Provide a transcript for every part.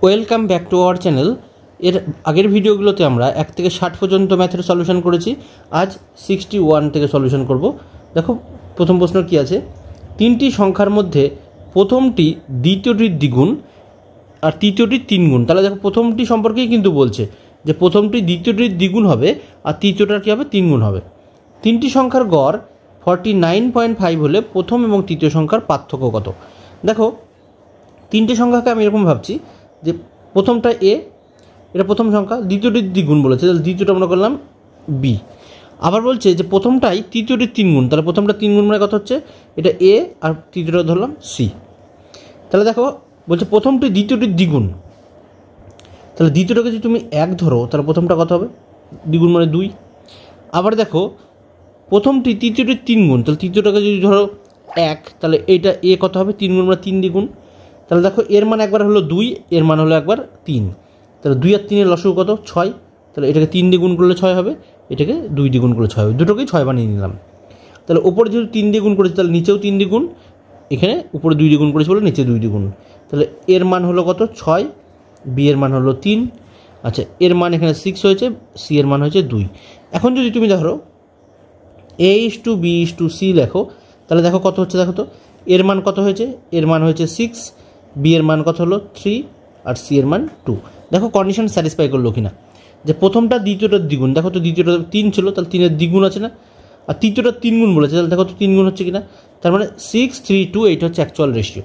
Welcome back to our channel. এর আগের ভিডিওগুলোতে আমরা 1 থেকে 60 পর্যন্ত ম্যাথের সলিউশন করেছি। আজ 61 থেকে সলিউশন করব। দেখো প্রথম প্রশ্ন কি আছে, তিনটি সংখ্যার মধ্যে প্রথমটি দ্বিতীয়টির দ্বিগুণ আর তৃতীয়টির তিনগুণ। তাহলে দেখো প্রথমটি সম্পর্কেই কিন্তু বলছে যে প্রথমটি দ্বিতীয়টির দ্বিগুণ হবে আর তৃতীয়টার কী হবে, তিনগুণ হবে। তিনটি সংখ্যার গড় 49.5 হলে প্রথম এবং তৃতীয় সংখ্যার পার্থক্য কত। দেখো তিনটে সংখ্যাকে আমি এরকম ভাবছি যে প্রথমটা এ, এটা প্রথম সংখ্যা, দ্বিতীয়টির দ্বিগুণ বলেছে, তাহলে দ্বিতীয়টা আমরা করলাম বি। আবার বলছে যে প্রথমটাই তৃতীয়টির তিনগুণ, তাহলে প্রথমটা তিনগুণ মানে কত হচ্ছে, এটা এ আর তৃতীয়টা ধরলাম সি। তাহলে দেখো বলছে প্রথমটি দ্বিতীয়টির দ্বিগুণ, তাহলে দ্বিতীয়টাকে যদি তুমি 1 ধরো তাহলে প্রথমটা কত হবে, দ্বিগুণ মানে 2। আবার দেখো প্রথমটি তৃতীয়টির তিনগুণ, তাহলে তৃতীয়টাকে যদি ধরো 1, তাহলে এইটা এ কত হবে, 3 গুণ মানে 3 দ্বিগুণ। তাহলে দেখো এর মান একবার হলো 2, এর মান হলো একবার 3, তাহলে 2 আর 3 এর লসাগু কত, 6। তাহলে এটাকে 3 দ্বিগুণ করলে 6 হবে, এটাকে 2 দ্বিগুণ করলে 6 হবে, দুটোকেই 6 বানিয়ে নিলাম। তাহলে ওপরে যেহেতু 3 দ্বিগুণ করেছে তাহলে নিচেও 3 দ্বিগুণ, এখানে উপরে 2 দ্বিগুণ করেছে বলে নিচে 2 দ্বিগুণ। তাহলে এর মান হলো কত, 6, বি এর মান হলো 3। আচ্ছা এর মান এখানে 6 হয়েছে, সি এর মান হয়েছে 2। এখন যদি তুমি ধরো a:b:c লেখো, তাহলে দেখো কত হচ্ছে, দেখো তো এর মান কত হয়েছে, এর মান হয়েছে 6, বি এর মান কত হলো 3 আর সি এর মান 2। দেখো কন্ডিশন স্যাটিসফাই করলো কিনা, যে প্রথমটা দ্বিতীয়টার দ্বিগুণ, দেখো তো দ্বিতীয়টা 3 ছিল, তাহলে 3 এর দ্বিগুণ আছে না, আর তৃতীয়টা 3 গুণ বলেছে, তাহলে দেখো তো 3 গুণ হচ্ছে কিনা, তার মানে 6, 3, 2 এইটা হচ্ছে অ্যাকচুয়াল রেশিও।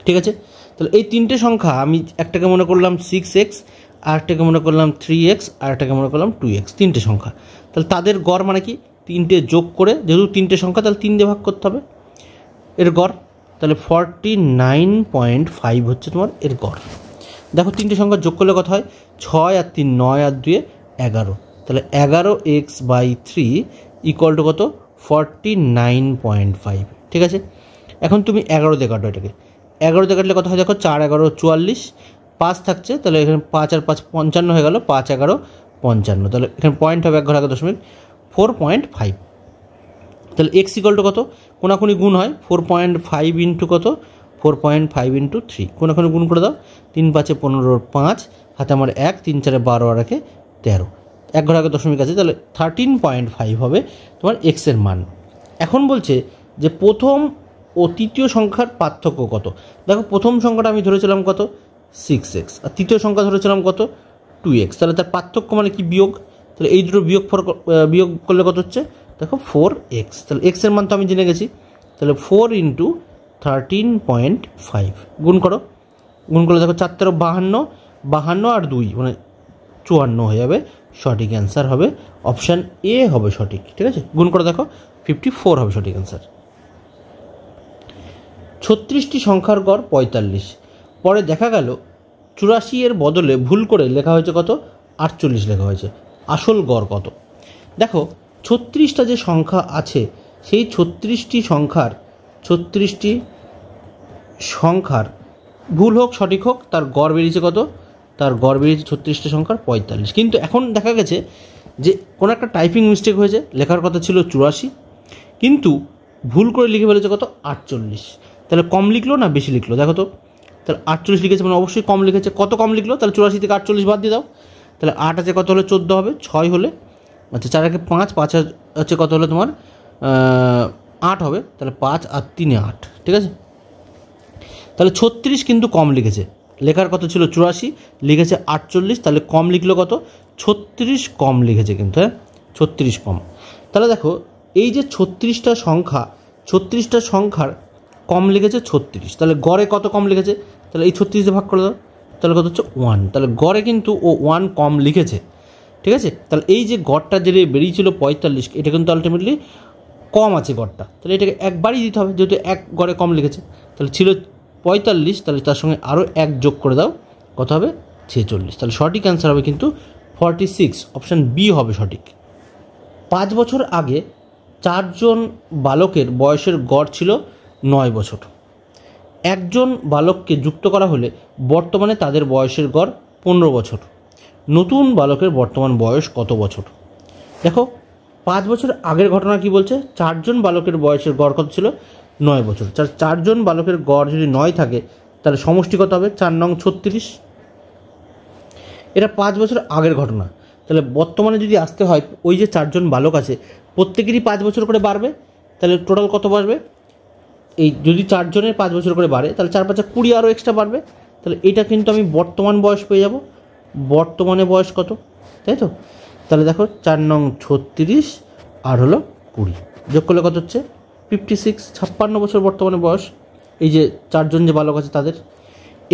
ঠিক আছে, তাহলে এই তিনটে সংখ্যা আমি একটাকে মনে করলাম 6x, আরেকটাকে মনে করলাম 3x, আরেকটাকে মনে করলাম 2x, তিনটে সংখ্যা। তাহলে তাদের গড় মানে কি, তিনটে যোগ করে, যেহেতু তিনটে সংখ্যা তাহলে 3 দিয়ে ভাগ করতে হবে এর গড়, তাহলে 49.5 হচ্ছে তোমার এর গড়। দেখো তিনটে সংখ্যা যোগ করলে কত হয়, 6 আর 3 9 আর 2 11, তাহলে 11x/3 ইকুয়াল টু কত, 49.5। ঠিক আছে, এখন তুমি 11 দিয়ে কাটো, এটাকে 11 দিয়ে কাটলে কত হয়, দেখো 4 11 44, 5 থাকছে, তাহলে এখানে 5 আর 5 55 হয়ে গেল, 5 11 55, তাহলে এখানে পয়েন্ট হবে 1 ঘর আগে দশমিক 4.5। তাহলে এক্স ইকুয়াল টু কত, কোনাকুনি গুণ হয়, 4.5 ইন্টু কত, 4.5 ইন্টু 3, কোনাকুনি গুণ করে দাও, 3 5 15 5, হাতে আমার 1, 3 4 12 আর 1 13, 1 ঘর আগে দশমিক আছে, তাহলে 13.5 হবে তোমার এক্সের মান। এখন বলছে যে প্রথম ও তৃতীয় সংখ্যার পার্থক্য কত। দেখো প্রথম সংখ্যাটা আমি ধরেছিলাম কত, 6x, আর তৃতীয় সংখ্যা ধরেছিলাম কত, 2x, তাহলে তার পার্থক্য মানে কি, বিয়োগ। তাহলে এই দুটো বিয়োগ করলে কত হচ্ছে, দেখো 4x, তাহলে এক্সের মান তো আমি জেনে গেছি, তাহলে 4 ইন্টু 13.5 গুণ করো, গুণ করলে দেখো 4 13 52, 52 আর 2 মানে 54 হয়ে যাবে, সঠিক অ্যান্সার হবে অপশান এ হবে সঠিক। ঠিক আছে, গুণ করে দেখো 54 হবে সঠিক অ্যান্সার। 36টি সংখ্যার গড় 45, পরে দেখা গেল 84 এর বদলে ভুল করে লেখা হয়েছে কত, 48 লেখা হয়েছে, আসল গড় কত। দেখো 36টা যে সংখ্যা আছে সেই 36টি সংখ্যার ভুল হোক সঠিক হোক তার গড় বেরিয়েছে কত, তার গড় বেরিয়েছে 36টা সংখ্যার 45। কিন্তু এখন দেখা গেছে যে কোনো একটা টাইপিং মিস্টেক হয়েছে, লেখার কথা ছিল 84 কিন্তু ভুল করে লিখে ফেলেছে কত, 48। তাহলে কম লিখলো না বেশি লিখলো, দেখো তো, তাহলে 48 লিখেছে মানে অবশ্যই কম লিখেছে, কত কম লিখলো, তাহলে 84 থেকে 48 বাদ দিয়ে দাও, তাহলে 8 আছে কত হলে 14 হবে, 6 হলে, আচ্ছা 4 একে 5, 5 আছে কত হলে তোমার 8 হবে, তাহলে 5 আর 3 8। ঠিক আছে, তাহলে 36 কিন্তু কম লিখেছে, লেখার কত ছিল 84, লিখেছে 48, তাহলে কম লিখলো কত, 36 কম লিখেছে কিন্তু, হ্যাঁ 36 কম। তাহলে দেখো এই যে 36টা সংখ্যার কম লিখেছে 36, তাহলে গড়ে কত কম লিখেছে, তাহলে এই 36 দিয়ে ভাগ করে দাও, তাহলে কত হচ্ছে 1, তাহলে গড়ে কিন্তু ও 1 কম লিখেছে। ঠিক আছে, তাহলে এই যে গড়টা যে বেরিয়েছিল 45, এটা কিন্তু আলটিমেটলি কম আছে গড়টা, তাহলে এটাকে একবারই দিতে হবে যেহেতু 1 গড়ে কম লিখেছে, তাহলে ছিল 45, তাহলে তার সঙ্গে আরও 1 যোগ করে দাও, কত হবে 46, তাহলে সঠিক অ্যান্সার হবে কিন্তু 46, অপশান বি হবে সঠিক। 5 বছর আগে 4 জন বালকের বয়সের গড় ছিল 9 বছর, একজন বালককে যুক্ত করা হলে বর্তমানে তাদের বয়সের গড় 15 বছর, নতুন বালকের বর্তমান বয়স কত বছর। দেখো 5 বছর আগের ঘটনা কি বলছে, 4 জন বালকের বয়সের গড় কত ছিল, 9 বছর। 4 জন বালকের গড় যদি 9 থাকে তাহলে সমষ্টি কত হবে 4 নং 36। এটা 5 বছর আগের ঘটনা। তাহলে বর্তমানে যদি আসতে হয় ওই যে 4 জন বালক আছে প্রত্যেকেরই 5 বছর করে বাড়বে, তাহলে টোটাল কত বাড়বে, এই যদি 4 জনের 5 বছর করে বাড়ে তাহলে 4 5 20 আরও এক্সট্রা বাড়বে। তাহলে এটা কিন্তু আমি বর্তমান বয়স পেয়ে যাব, বর্তমানে বয়স কত, তাই তো। তাহলে দেখো 4 নং 36 আর হলো 20 যোগ করলে কত হচ্ছে 56, 56 বছর বর্তমানে বয়স এই যে 4 জন যে বালক আছে তাদের।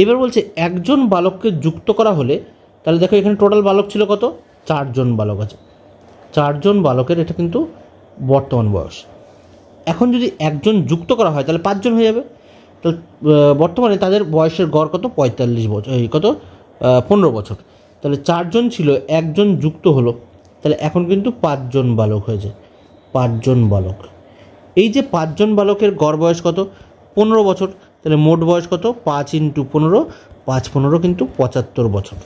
এবার বলছে একজন বালককে যুক্ত করা হলে, তাহলে দেখো এখানে টোটাল বালক ছিল কত 4 জন বালক আছে, 4 জন বালকের এটা কিন্তু বর্তমান বয়স। এখন যদি একজন যুক্ত করা হয় তাহলে 5 জন হয়ে যাবে। তাহলে বর্তমানে তাদের বয়সের গড় কত 45 বছর, এই কত 15 বছর। তাহলে 4 জন ছিল, একজন যুক্ত হলো, তাহলে এখন কিন্তু 5 জন বালক হয়েছে, 5 জন বালক। এই যে 5 জন বালকের গড় বয়স কত 15 বছর, তাহলে মোট বয়স কত 5 × 15, 5 15 কিন্তু 75 বছর।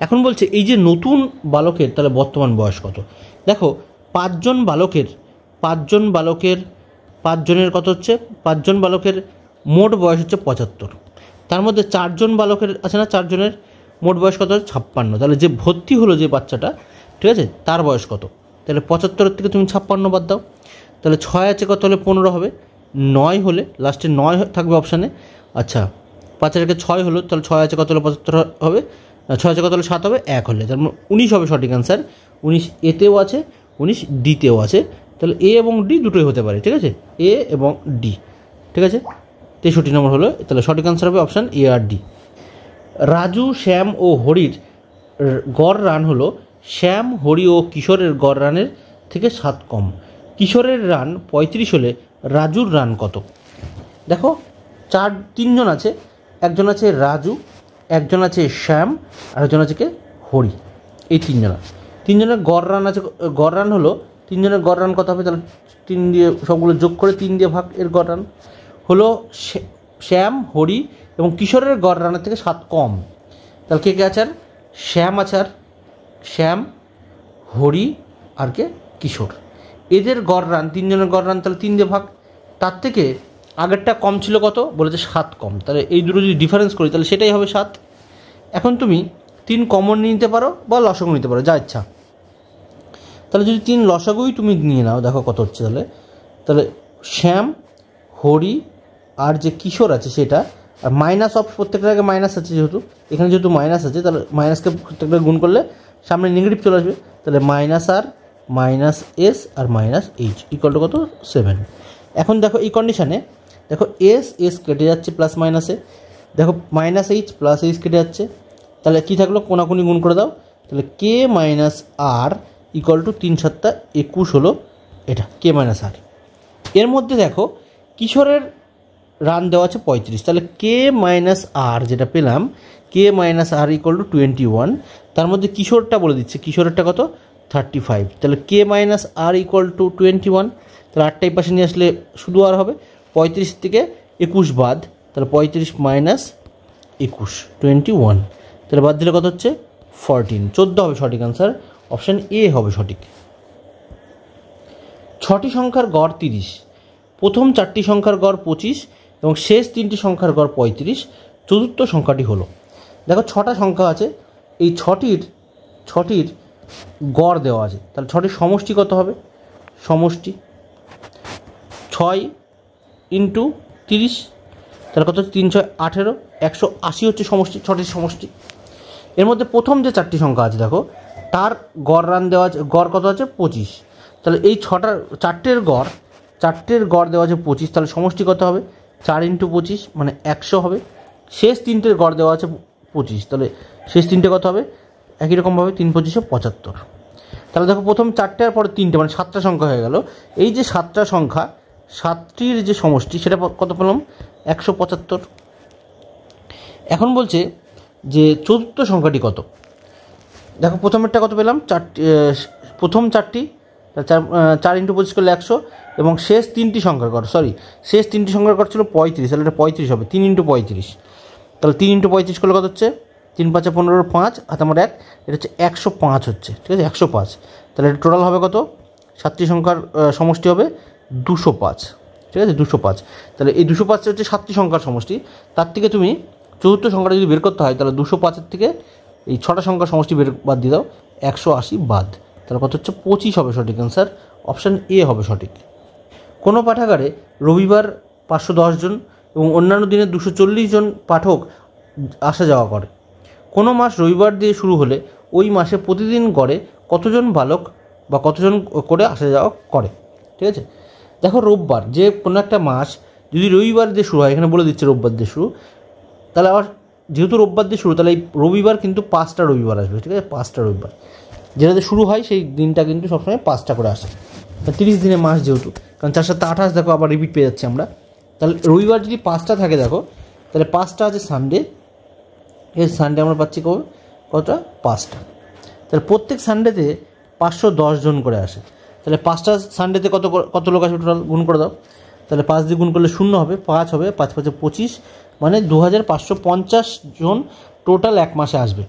এখন বলছে এই যে নতুন বালকের তাহলে বর্তমান বয়স কত। দেখো 5 জন বালকের 5 জনের কত হচ্ছে, 5 জন বালকের মোট বয়স হচ্ছে 75, তার মধ্যে 4 জন বালকের আছে না, 4 জনের মোট বয়স কত হচ্ছে 56। তাহলে যে ভর্তি হলো যে বাচ্চাটা, ঠিক আছে, তার বয়স কত, তাহলে 75 থেকে তুমি 56 বাদ দাও, তাহলে 6 আছে কত হলে 15 হবে, 9 হলে লাস্টে 9 থাকবে অপশানে। আচ্ছা 5 থেকে 6 হলো, তাহলে 6 আছে কত হলে 75 হবে, 6 আছে কত হলে 7 হবে, 1 হলে, তার মানে 19 হবে সঠিক অ্যান্সার। 19 এতেও আছে, 19 ডিতেও আছে, তাহলে এ এবং ডি দুটোই হতে পারে, ঠিক আছে, এ এবং ডি, ঠিক আছে। 63 নম্বর হলো, তাহলে সঠিক অ্যান্সার হবে অপশান এ আর ডি। রাজু, শ্যাম ও হরির গড় রান হলো শ্যাম, হরি ও কিশোরের গড় রানের থেকে 7 কম। কিশোরের রান 35 হলে রাজুর রান কত। দেখো 3 জন আছে, একজন আছে রাজু, একজন আছে শ্যাম, আর একজন আছে কে হরি, এই 3 জনের গড় রান আছে, গড় রান হলো 3 জনের গড় রান কত হবে, তাহলে 3 দিয়ে সবগুলো যোগ করে 3 দিয়ে ভাগ, এর গড় রান হলো শ্যাম, হরি এবং কিশোরের গড় রানের থেকে 7 কম। তাহলে কে কে আছে, আর শ্যাম আছে, আর শ্যাম, হরি আর কে কিশোর, এদের গড় রান 3 জনের গড় রান, তাহলে 3 দিয়ে ভাগ, তার থেকে আগেরটা কম ছিল কত বলেছে 7 কম, তাহলে এই দুটো যদি ডিফারেন্স করি তাহলে সেটাই হবে 7। এখন তুমি 3 কমন নিতে পারো বা লসাগু নিতে পারো, যা ইচ্ছা। তাহলে যদি 3 লসাগুই তুমি নিয়ে নাও, দেখো কত হচ্ছে, তাহলে শ্যাম, হরি আর যে কিশোর আছে সেটা, আর মাইনাস অফ প্রত্যেকটার আগে মাইনাস আছে, যেহেতু মাইনাস আছে তাহলে মাইনাসকে প্রত্যেকটা গুণ করলে সামনে নেগেটিভ চলে আসবে, তাহলে মাইনাস আর মাইনাস এস আর মাইনাস এইচ ইকুয়াল টু কত 7। এখন দেখো এই কন্ডিশানে দেখো এস কেটে যাচ্ছে প্লাস মাইনাসে, দেখো মাইনাস এইচ প্লাস এইচ কেটে যাচ্ছে, তাহলে কী থাকলো কোনাকুনি গুণ করে দাও, তাহলে কে মাইনাস আর ইকুয়াল টু 3 7 21 হলো এটা কে মাইনাস আর। এর মধ্যে দেখো কিশোরের রান দেওয়া আছে 35, তাহলে কে মাইনাস আর যেটা পেলাম কে মাইনাস আর ইকুয়াল টু 21, তার মধ্যে কিশোরটা বলে দিচ্ছে, কিশোরেরটা কত 35, তাহলে কে মাইনাস আর ইকুয়াল টু 21, তাহলে 8টাই পাশে নিয়ে আসলে শুধু আর হবে 35 থেকে 21 বাদ, তাহলে 35 মাইনাস 21 21, তাহলে বাদ দিলে কত হচ্ছে 14, 14 হবে সঠিক অ্যান্সার, অপশান এ হবে সঠিক। 6টি সংখ্যার গড় 30, প্রথম 4টি সংখ্যার গড় 25 এবং শেষ 3টি সংখ্যার গড় 35, চতুর্থ সংখ্যাটি হলো। দেখো 6টা সংখ্যা আছে, এই 6টির গড় দেওয়া আছে, তাহলে 6টির সমষ্টি কত হবে, সমষ্টি 6 × 30, তাহলে কত 3 6 18, 180 হচ্ছে সমষ্টি, 6টির সমষ্টি। এর মধ্যে প্রথম যে 4টি সংখ্যা আছে দেখো তার গড় রান দেওয়া আছে, গড় কত আছে 25, তাহলে এই 4টের গড় দেওয়া আছে 25, তাহলে সমষ্টি কত হবে 4 × 25 মানে 100 হবে। শেষ 3টের গড় দেওয়া আছে 25, তাহলে শেষ 3টে কত হবে একই রকমভাবে 3 × 25 = 75। তাহলে দেখো প্রথম 4টে আর পরে 3টে মানে 7টা সংখ্যা হয়ে গেল। এই যে 7টা সংখ্যা 7টির যে সমষ্টি সেটা কত পেলাম 175। এখন বলছে যে চতুর্থ সংখ্যাটি কত, দেখো প্রথমেরটা কত পেলাম প্রথম 4টি 4 × 25 করলে 100 এবং শেষ 3টি সংখ্যার গড় শেষ 3টি সংখ্যার গড় ছিল 35, তাহলে এটা 35 হবে 3 × 35, তাহলে 3 × 35 করলে কত হচ্ছে 3 5 15 5 হাতে আমার 1, এটা হচ্ছে 105 হচ্ছে, ঠিক আছে 105, তাহলে এটা টোটাল হবে কত 7টি সংখ্যার সমষ্টি হবে 205, ঠিক আছে, 205। তাহলে এই 205 হচ্ছে 7টি সংখ্যার সমষ্টি। তার থেকে তুমি চতুর্থ সংখ্যাটা যদি বের করতে হয় তাহলে 205-এর থেকে এই 6টা সংখ্যার সমষ্টি বাদ দিয়ে দাও, 180 বাদ, তাহলে কত হচ্ছে 25 হবে সঠিক অ্যান্সার, অপশান এ হবে সঠিক। কোনো পাঠাগারে রবিবার 510 জন এবং অন্যান্য দিনে 240 জন পাঠক আসা যাওয়া করে। কোনো মাস রবিবার দিয়ে শুরু হলে ওই মাসে প্রতিদিন গড়ে কতজন বালক বা কতজন করে আসা যাওয়া করে। ঠিক আছে, দেখো রোববার, যে কোনো একটা মাস যদি রবিবার দিয়ে শুরু হয়, এখানে বলে দিচ্ছে রোববার দিয়ে শুরু, তাহলে আবার যেহেতু রোববার দিয়ে শুরু, তাহলে এই রবিবার কিন্তু 5টা রবিবার আসবে। ঠিক আছে, 5টা রবিবার যেটাতে শুরু হয় সেই দিনটা কিন্তু সবসময় 5টা করে আসে, 30 দিনের মাস যেহেতু, কারণ 4 7 28 দেখো আবার রিপিট পেয়ে যাচ্ছে আমরা। তাহলে রবিবার যদি 5টা থাকে দেখো, তাহলে 5টা আছে সানডে, এই সানডে আমরা পাচ্ছি কতটা 5টা, তাহলে প্রত্যেক সানডেতে 510 জন করে আসে। তাহলে 5টা সানডেতে কত লোক আসবে টোটাল, গুণ করে দাও। তাহলে 5 দিয়ে গুণ করলে 0 হবে, 5 হবে, 5 5 25, মানে 2550 জন টোটাল এক মাসে আসবে।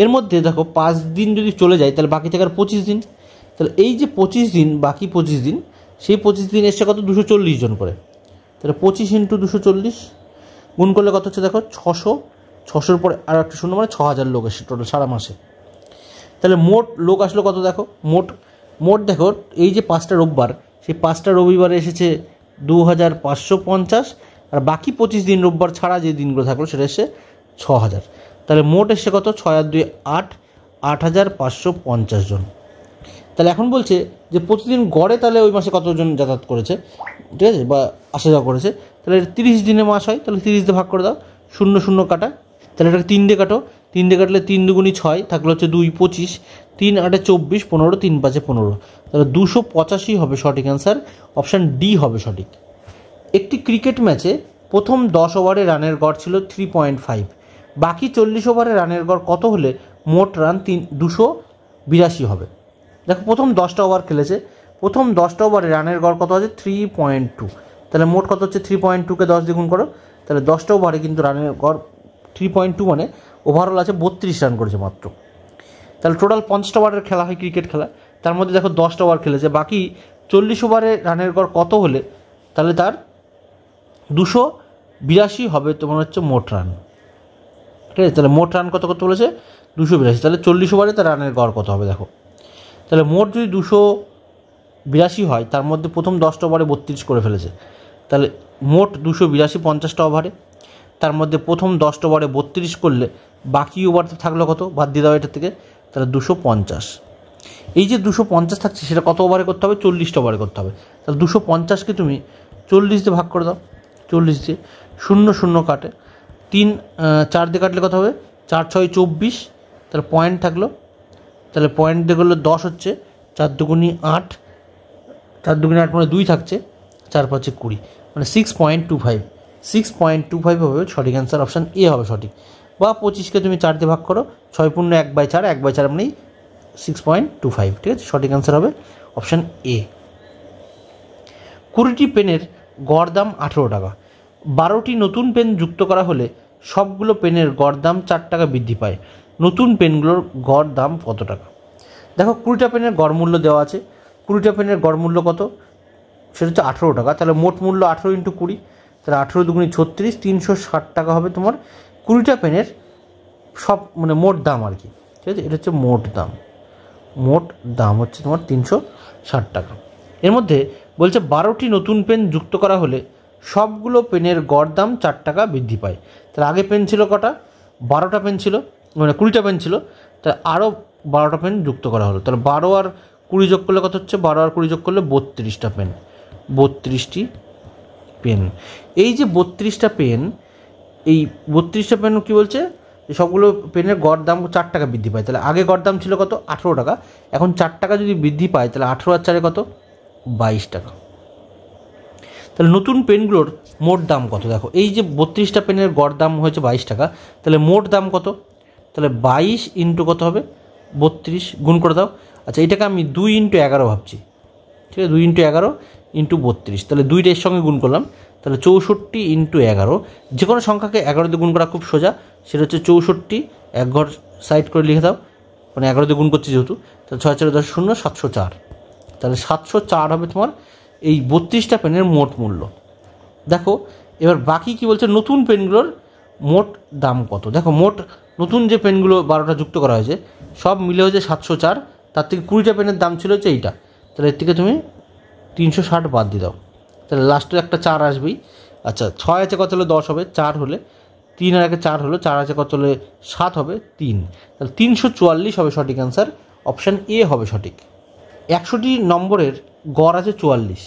এর মধ্যে দেখো 5 দিন যদি চলে যায় তাহলে বাকি থাকে আর 25 দিন। তাহলে এই যে 25 দিন, বাকি 25 দিন, সেই 25 দিন এসে কত 240 জন করে। তাহলে 25 × 240 গুণ করলে কত হচ্ছে দেখো 600, 600-র পরে আর একটা শূন্য, মানে 6000 লোক এসে টোটাল সারা মাসে। তাহলে মোট লোক আসলো কত দেখো, মোট দেখো এই যে 5টা রোববার, সেই 5টা রবিবারে এসেছে 2550, আর বাকি 25 দিন রোববার ছাড়া যে দিনগুলো থাকলো সেটা এসে 6000। তাহলে মোট এসে কত 6 আর 2 8, 8550 জন। তাহলে এখন বলছে যে প্রতিদিন গড়ে তাহলে ওই মাসে কতজন যাতায়াত করেছে, ঠিক আছে, বা আসা যাওয়া করেছে। তাহলে 30 দিনে মাস হয়, তাহলে 30 দিয়ে ভাগ করে দাও, 0 0 কাটা, তাহলে এটাকে 3 দিয়ে কাটো, 3 দিয়ে কাটলে 3 দুগুণী 6, থাকলে হচ্ছে 2 25, 3 8 24, 15, 3 5 15, তাহলে 285 হবে সঠিক অ্যান্সার, অপশান ডি হবে সঠিক। একটি ক্রিকেট ম্যাচে প্রথম 10 ওভারে রানের গড় ছিল 3.5, বাকি 40 ওভারে রানের গড় কত হলে মোট রান 282 হবে। দেখো প্রথম 10টা ওভার খেলেছে, প্রথম 10টা ওভারে রানের গড় কত আছে 3.2, তাহলে মোট কত হচ্ছে 3.2-কে 10 দিয়ে গুণ করো, তাহলে 10টা ওভারে কিন্তু রানের গড় 3.2, মানে ওভারঅল আছে 32 রান করেছে মাত্র। তাহলে টোটাল 50টা ওভারের খেলা হয় ক্রিকেট খেলা, তার মধ্যে দেখো 10টা ওভার খেলেছে, বাকি 40 ওভারে রানের গড় কত হলে তাহলে তার 282 হবে তোমার হচ্ছে মোট রান। ঠিক আছে, তাহলে মোট রান কত বলেছে 282, তাহলে 40 ওভারে তার রানের গড় কত হবে দেখো। তাহলে মোট যদি 282 হয়, তার মধ্যে প্রথম 10টা ওভারে 32 করে ফেলেছে, তাহলে মোট 282 50টা ওভারে, তার মধ্যে প্রথম 10টা ওভারে 32 করলে বাকি ওভার থাকলো কত, বাদ দিয়ে দাও এটার থেকে, তাহলে 250। এই যে 250 থাকছে সেটা কত ওভারে করতে হবে, 40টা ওভারে করতে হবে। তাহলে 250-কে তুমি 40 দিয়ে ভাগ করে দাও, 40 দিয়ে 0 0 কাটে, 3 4 দিয়ে কাটলে কত হবে 4 6 24, তাহলে পয়েন্ট থাকলো, তাহলে পয়েন্ট দিয়ে করলে 10 হচ্ছে, 4 দুগুণী 8, 4 দুগুণী 8 মানে 2 থাকছে, 4 5 20, মানে 6.25 হবে সঠিক অ্যান্সার, অপশান এ হবে সঠিক। বা 25-কে তুমি 4 দিয়ে ভাগ করো, 6 পূর্ণ 1/4, 1/4 মানে 6.25, ঠিক আছে, সঠিক অ্যান্সার হবে অপশান এ। 20টি পেনের গড় দাম 18 টাকা, 12টি নতুন পেন যুক্ত করা হলে সবগুলো পেনের গড় দাম 4 টাকা বৃদ্ধি পায়, নতুন পেনগুলোর গড় দাম কত টাকা। দেখো 20টা পেনের গড় মূল্য দেওয়া আছে, 20টা পেনের গড় মূল্য কত, সেটা হচ্ছে 18 টাকা, তাহলে মোট মূল্য 18 × 20, তাহলে 18 দুগুণী 36, 360 টাকা হবে তোমার 20টা পেনের সব, মানে মোট দাম আর কি। ঠিক আছে, এটা হচ্ছে মোট দাম হচ্ছে তোমার 360 টাকা। এর মধ্যে বলছে 12টি নতুন পেন যুক্ত করা হলে সবগুলো পেনের গড় দাম 4 টাকা বৃদ্ধি পায়। তাহলে আগে পেন ছিল কটা, 12টা পেন ছিল, মানে 20টা পেন ছিল, তাহলে আরও 12টা পেন যুক্ত করা হলো, তাহলে 12 আর 20 যোগ করলে কত হচ্ছে, 12 আর 20 যোগ করলে 32টা পেন, 32টি পেন। এই যে 32টা পেন, এই 32টা পেন কী বলছে, সবগুলো পেনের গড় দাম 4 টাকা বৃদ্ধি পায়। তাহলে আগে গড় দাম ছিল কত 18 টাকা, এখন 4 টাকা যদি বৃদ্ধি পায় তাহলে 18 আর 4 কত 22 টাকা। তাহলে নতুন পেনগুলোর মোট দাম কত, দেখো এই যে 32টা পেনের গড় দাম হয়েছে 22 টাকা, তাহলে মোট দাম কত, তাহলে 22 ইন্টু কত হবে 32, গুণ করে দাও। আচ্ছা এটাকে আমি 2 × 11 ভাবছি, ঠিক আছে, 2 × 11 × 32, তাহলে 2টা এর সঙ্গে গুণ করলাম, তাহলে 64 × 11, যে কোনো সংখ্যাকে 11 দিয়ে গুণ করা খুব সোজা, সেটা হচ্ছে 64, এক ঘর সাইড করে লিখে দাও, মানে 11 দিয়ে গুণ করছি যেহেতু, তাহলে 6 4 10 0, 704, তাহলে 704 হবে তোমার এই 32টা পেনের মোট মূল্য। দেখো এবার বাকি কি বলছে, নতুন পেনগুলোর মোট দাম কত। দেখো মোট নতুন যে পেনগুলো 12টা যুক্ত করা হয়েছে সব মিলে হচ্ছে 704, তার থেকে 20টা পেনের দাম ছিল হচ্ছে এইটা, তাহলে এর থেকে তুমি 360 বাদ দিয়ে দাও, তাহলে লাস্টে একটা 4 আসবেই। আচ্ছা 6 আছে কত হলে 10 হবে, 4 হলে 3 আর 1 4 হলো, 4 আছে কত হলে 7 হবে 3, তাহলে 344 হবে সঠিক অ্যান্সার, অপশান এ হবে সঠিক। 100টি নম্বরের গড় আছে 44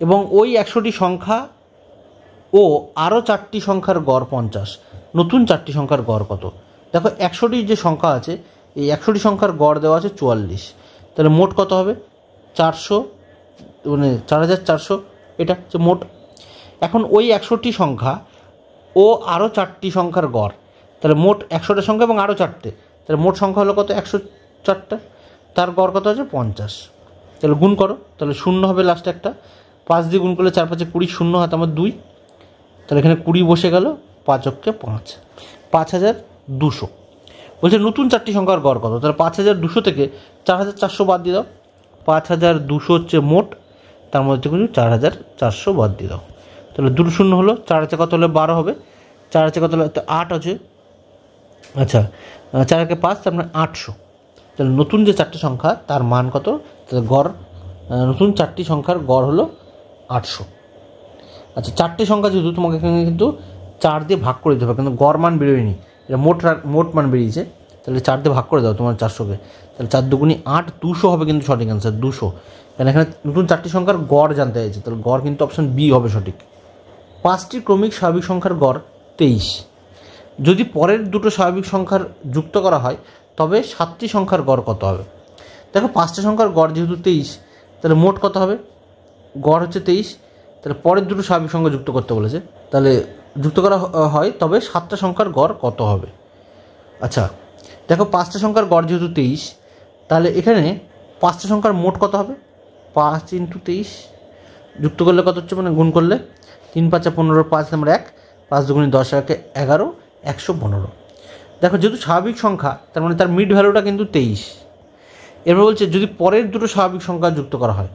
এবং ওই 100টি সংখ্যা ও আরও 4টি সংখ্যার গড় 50, নতুন 4টি সংখ্যার গড় কত। দেখো 100টি যে সংখ্যা আছে এই 100টি সংখ্যার গড় দেওয়া আছে 44, তাহলে মোট কত হবে 400, মানে 4400, এটা হচ্ছে মোট। এখন ওই 100টি সংখ্যা ও আরও 4টি সংখ্যার গড়, তাহলে মোট 100টা সংখ্যা এবং আরও 4টে, তাহলে মোট সংখ্যা হলো কত 104টা, তার গড় কত আছে 50, তাহলে গুণ করো, তাহলে 0 হবে লাস্টে একটা, 5 দিয়ে গুণ করলে 4 5 20, 0 হাতে আমার 2, তাহলে এখানে 20 বসে গেল, 5 অক্ষে 5, 5200। বলছে নতুন 4টি সংখ্যার গড় কত, তাহলে 5200 থেকে 4400 বাদ দিয়ে দাও, 5200 হচ্ছে মোট, তার মধ্যে কিন্তু 4400 বাদ দিয়ে দাও, তাহলে 2 0 হলো, 4 আছে কত হলে 12 হবে, 4 আছে কত হলে 8 আছে, আচ্ছা 4 একে 5, তার মানে 800, তাহলে নতুন যে 4টি সংখ্যা তার মান কত, তাহলে গড় নতুন 4টি সংখ্যার গড় হলো 800। আচ্ছা 4টি সংখ্যা যেহেতু তোমাকে এখানে কিন্তু 4 দিয়ে ভাগ করে দিতে হবে, কিন্তু গড় মান বেরোয়নি, এটা মোট মান বেরিয়েছে, তাহলে 4 দিয়ে ভাগ করে দাও তোমার 400কে, তাহলে 4 দুগুণি 8, 200 হবে কিন্তু সঠিক অ্যান্সার 200, কারণ এখানে নতুন 4টি সংখ্যার গড় জানতে চাইছে, তাহলে গড় কিন্তু অপশান বি হবে সঠিক। 5টি ক্রমিক স্বাভাবিক সংখ্যার গড় 23, যদি পরের দুটো স্বাভাবিক সংখ্যার যুক্ত করা হয় তবে 7টি সংখ্যার গড় কত হবে। দেখো 5টা সংখ্যার গড় যেহেতু 23, তাহলে মোট কত হবে, গড় হচ্ছে 23, তাহলে পরের দুটো স্বাভাবিক সংখ্যা যুক্ত করতে বলেছে, তাহলে যুক্ত করা হয় তবে 7টা সংখ্যার গড় কত হবে। আচ্ছা দেখো 5টা সংখ্যার গড় যেহেতু 23, তাহলে এখানে 5টা সংখ্যার মোট কত হবে, 5 × 23 যুক্ত করলে কত হচ্ছে, মানে গুণ করলে 3 5 15, 5 নম্বর 1, 5 দুগুণি 10 1 11, 115। দেখো যেহেতু স্বাভাবিক সংখ্যা তার মানে তার মিড ভ্যালুটা কিন্তু 23। এরপর বলছে যদি পরের দুটো স্বাভাবিক সংখ্যা যুক্ত করা হয়,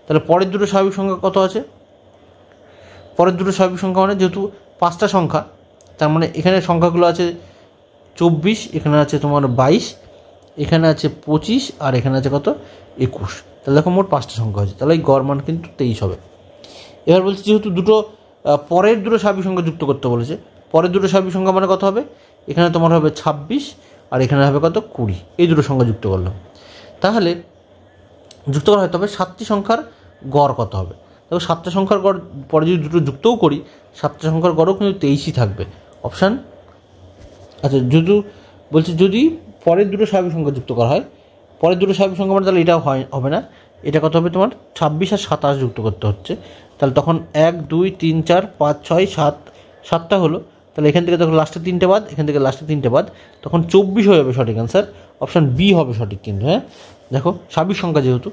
তাহলে পরের দুটো স্বাভাবিক সংখ্যা কত আছে, পরের দুটো স্বাভাবিক সংখ্যা মানে যেহেতু 5টা সংখ্যা তার মানে এখানে সংখ্যাগুলো আছে 24, এখানে আছে তোমার 22, এখানে আছে 25, আর এখানে আছে কত 21, তাহলে দেখো মোট 5টা সংখ্যা আছে, তাহলে এই গড় মান কিন্তু 23 হবে। এবার বলছে যেহেতু পরের দুটো স্বাভাবিক সংখ্যা যুক্ত করতে বলেছে, পরের দুটো স্বাভাবিক সংখ্যা মানে কত হবে, এখানে তোমার হবে 26 আর এখানে হবে কত 20, এই দুটো সংখ্যা যুক্ত করলাম, তাহলে যুক্ত করা হয় তবে 7টি সংখ্যার গড় কত হবে। দেখো 7টা সংখ্যার গড় পরে যদি দুটো যুক্তও করি 7টা সংখ্যার গড়ও কিন্তু 23ই থাকবে, অপশান। আচ্ছা যদি বলছে যদি পরের দুটো স্বাভাবিক সংখ্যা যুক্ত করা হয়, পরের দুটো স্বাভাবিক সংখ্যা মানে তাহলে এটাও হবে না, এটা কত হবে তোমার 26 আর 27 যুক্ত করতে হচ্ছে, তাহলে তখন 1 2 3 4 5 6 7, 7টা হলো, তাহলে এখান থেকে তখন লাস্টে 3টে বাদ, এখান থেকে লাস্টে 3টে বাদ, তখন 24 হয়ে যাবে সঠিক অ্যান্সার, অপশান বি হবে সঠিক কিন্তু। হ্যাঁ দেখো স্বাভাবিক সংখ্যা যেহেতু।